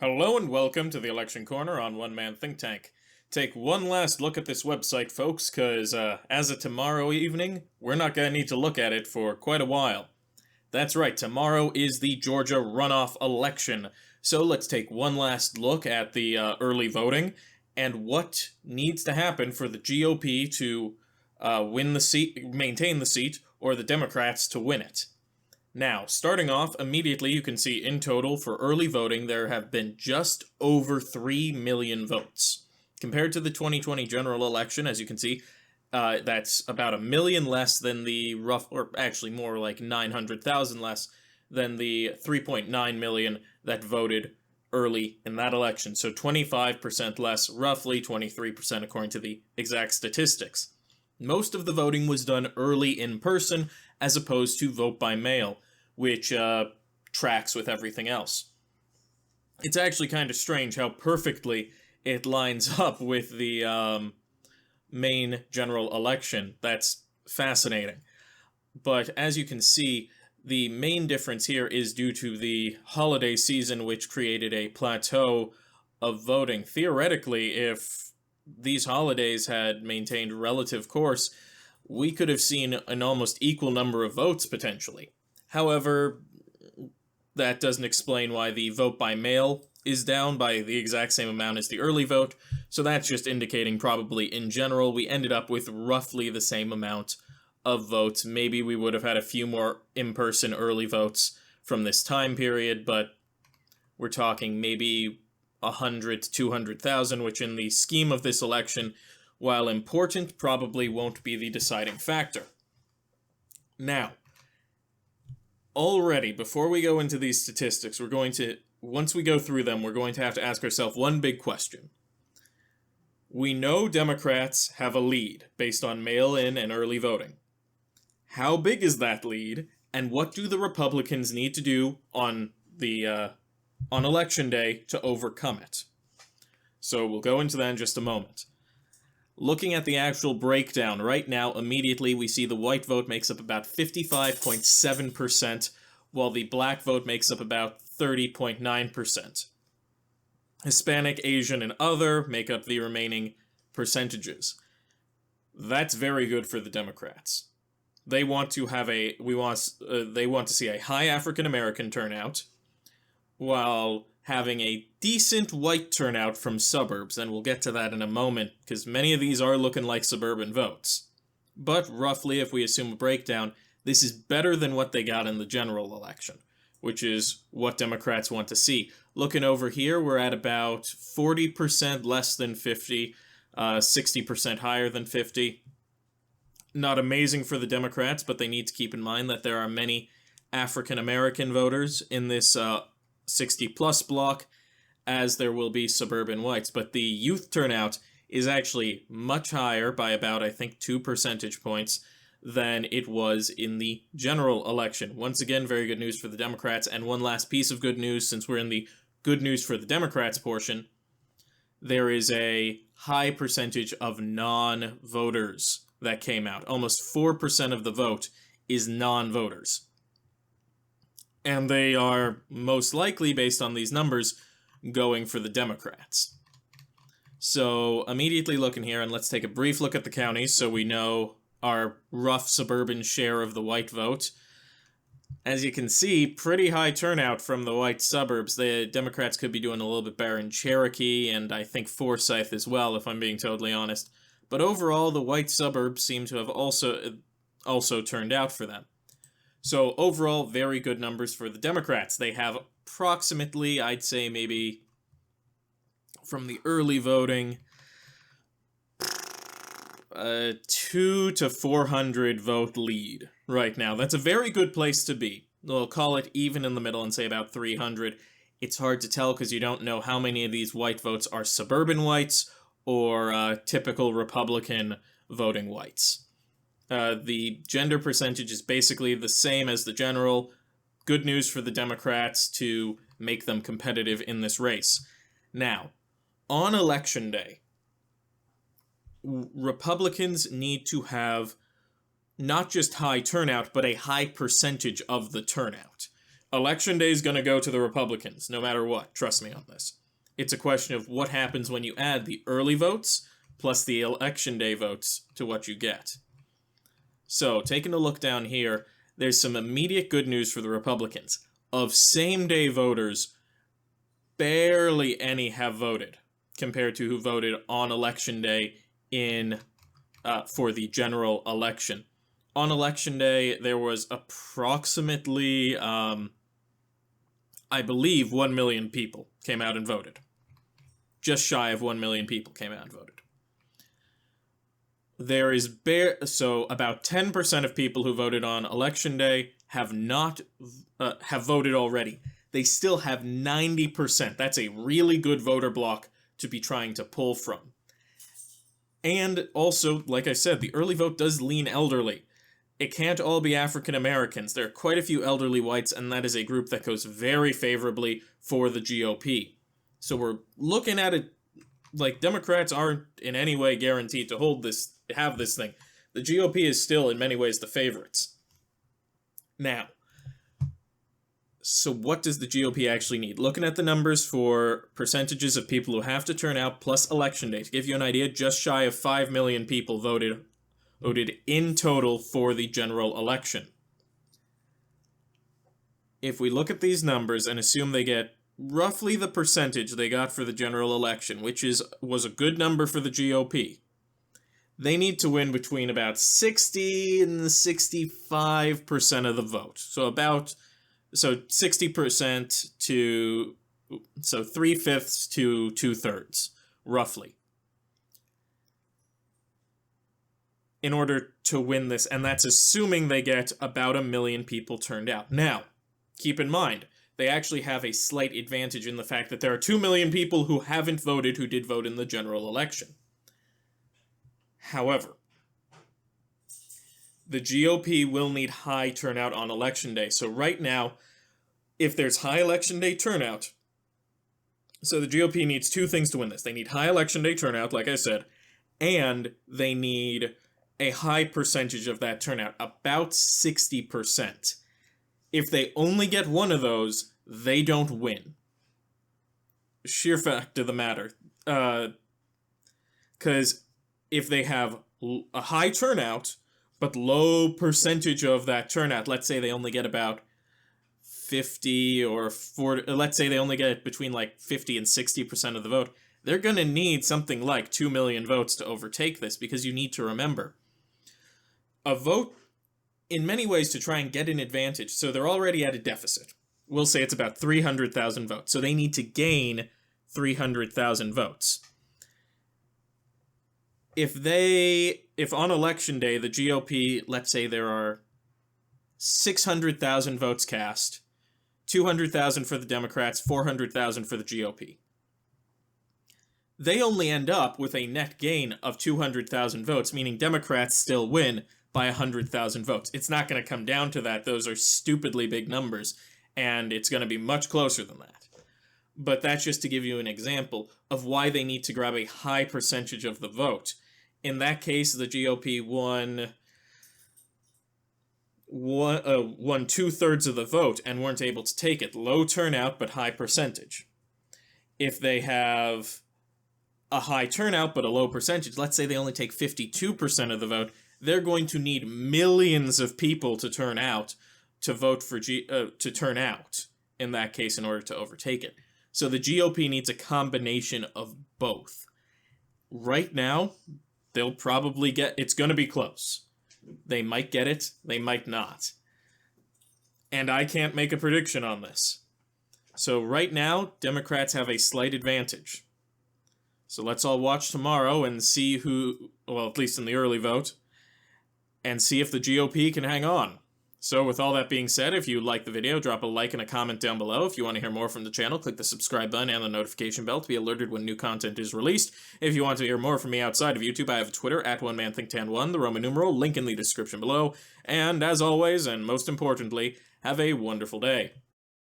Hello and welcome to the Election Corner on One Man Think Tank. Take one last look at this website, folks, because as of tomorrow evening, we're not going to need to look at it for quite a while. That's right, tomorrow is the Georgia runoff election, so let's take one last look at the early voting and what needs to happen for the GOP to win the seat, maintain the seat, or the Democrats to win it. Now, starting off, immediately you can see in total for early voting there have been just over 3 million votes. Compared to the 2020 general election, as you can see, that's about 1 million less than the or actually more like 900,000 less than the 3.9 million that voted early in that election. So 25% less, roughly 23% according to the exact statistics. Most of the voting was done early in person, as opposed to vote by mail, which tracks with everything else. It's actually kind of strange how perfectly it lines up with the main general election. That's fascinating. But as you can see, the main difference here is due to the holiday season, which created a plateau of voting. Theoretically, if these holidays had maintained relative course, we could have seen an almost equal number of votes, potentially. However, that doesn't explain why the vote by mail is down by the exact same amount as the early vote, so that's just indicating probably in general we ended up with roughly the same amount of votes. Maybe we would have had a few more in-person early votes from this time period, but we're talking maybe 100 to 200,000, which in the scheme of this election, while important, probably won't be the deciding factor. Now, already, before we go into these statistics, once we go through them, we're going to have to ask ourselves one big question. We know Democrats have a lead based on mail-in and early voting. How big is that lead, and what do the Republicans need to do on election day to overcome it? So we'll go into that in just a moment. Looking at the actual breakdown, right now, immediately we see the white vote makes up about 55.7%, while the black vote makes up about 30.9%. Hispanic, Asian, and other make up the remaining percentages. That's very good for the Democrats. They want to have they want to see a high African American turnout, while having a decent white turnout from suburbs, and we'll get to that in a moment, because many of these are looking like suburban votes. But roughly, if we assume a breakdown, this is better than what they got in the general election, which is what Democrats want to see. Looking over here, we're at about 40% less than 50, 60% higher than 50. Not amazing for the Democrats, but they need to keep in mind that there are many African American voters in this 60-plus block, as there will be suburban whites. But the youth turnout is actually much higher by about, I think, 2 percentage points than it was in the general election. Once again, very good news for the Democrats. And one last piece of good news, since we're in the good news for the Democrats portion, there is a high percentage of non-voters that came out. Almost 4% of the vote is non-voters. And they are most likely, based on these numbers, going for the Democrats. So, immediately looking here, and let's take a brief look at the counties so we know our rough suburban share of the white vote. As you can see, pretty high turnout from the white suburbs. The Democrats could be doing a little bit better in Cherokee, and I think Forsyth as well, if I'm being totally honest. But overall, the white suburbs seem to have also turned out for them. So overall, very good numbers for the Democrats. They have approximately, I'd say maybe from the early voting, 200 to 400 vote lead right now. That's a very good place to be. We'll call it even in the middle and say about 300. It's hard to tell because you don't know how many of these white votes are suburban whites or typical Republican voting whites. The gender percentage is basically the same as the general. Good news for the Democrats to make them competitive in this race. Now, on Election Day, Republicans need to have not just high turnout, but a high percentage of the turnout. Election day is going to go to the Republicans, no matter what. Trust me on this. It's a question of what happens when you add the early votes plus the election day votes to what you get. So, taking a look down here, there's some immediate good news for the Republicans. Of same-day voters, barely any have voted, compared to who voted on election day for the general election. On election day, there was approximately, I believe, 1 million people came out and voted. Just shy of 1 million people came out and voted. There is so about 10% of people who voted on election day have voted already. They still have 90%. That's a really good voter block to be trying to pull from. And also, like I said, the early vote does lean elderly. It can't all be African Americans. There are quite a few elderly whites, and that is a group that goes very favorably for the GOP. So we're looking at it like Democrats aren't in any way guaranteed to have this thing. The GOP is still, in many ways, the favorites. Now, so what does the GOP actually need? Looking at the numbers for percentages of people who have to turn out plus election day, to give you an idea, just shy of 5 million people voted in total for the general election. If we look at these numbers and assume they get roughly the percentage they got for the general election, which was a good number for the GOP, they need to win between about 60 and 65% of the vote. So 60% to 3/5 to 2/3, roughly, in order to win this, and that's assuming they get about 1 million people turned out. Now, keep in mind, they actually have a slight advantage in the fact that there are 2 million people who haven't voted who did vote in the general election. However, the GOP will need high turnout on election day. So right now, if there's high election day turnout, so the GOP needs two things to win this. They need high election day turnout, like I said, and they need a high percentage of that turnout, about 60%. If they only get one of those, they don't win. Sheer fact of the matter. Because if they have a high turnout, but low percentage of that turnout, let's say they only get about 50 or 40, let's say they only get between like 50 and 60% of the vote, they're going to need something like 2 million votes to overtake this, because you need to remember, a vote, in many ways, to try and get an advantage, so they're already at a deficit. We'll say it's about 300,000 votes, so they need to gain 300,000 votes. If on election day, the GOP, let's say there are 600,000 votes cast, 200,000 for the Democrats, 400,000 for the GOP. They only end up with a net gain of 200,000 votes, meaning Democrats still win by 100,000 votes. It's not going to come down to that. Those are stupidly big numbers, and it's going to be much closer than that. But that's just to give you an example of why they need to grab a high percentage of the vote. In that case, the GOP won 2/3 of the vote and weren't able to take it. Low turnout, but high percentage. If they have a high turnout, but a low percentage, let's say they only take 52% of the vote, they're going to need millions of people to turn out to vote for to turn out, in that case, in order to overtake it. So the GOP needs a combination of both. Right now, they'll probably it's going to be close. They might get it, they might not. And I can't make a prediction on this. So right now, Democrats have a slight advantage. So let's all watch tomorrow and see who, well, at least in the early vote, and see if the GOP can hang on. So with all that being said, if you like the video, drop a like and a comment down below. If you want to hear more from the channel, click the subscribe button and the notification bell to be alerted when new content is released. If you want to hear more from me outside of YouTube, I have Twitter at OneManThinkTan1, the Roman numeral, link in the description below. And as always, and most importantly, have a wonderful day.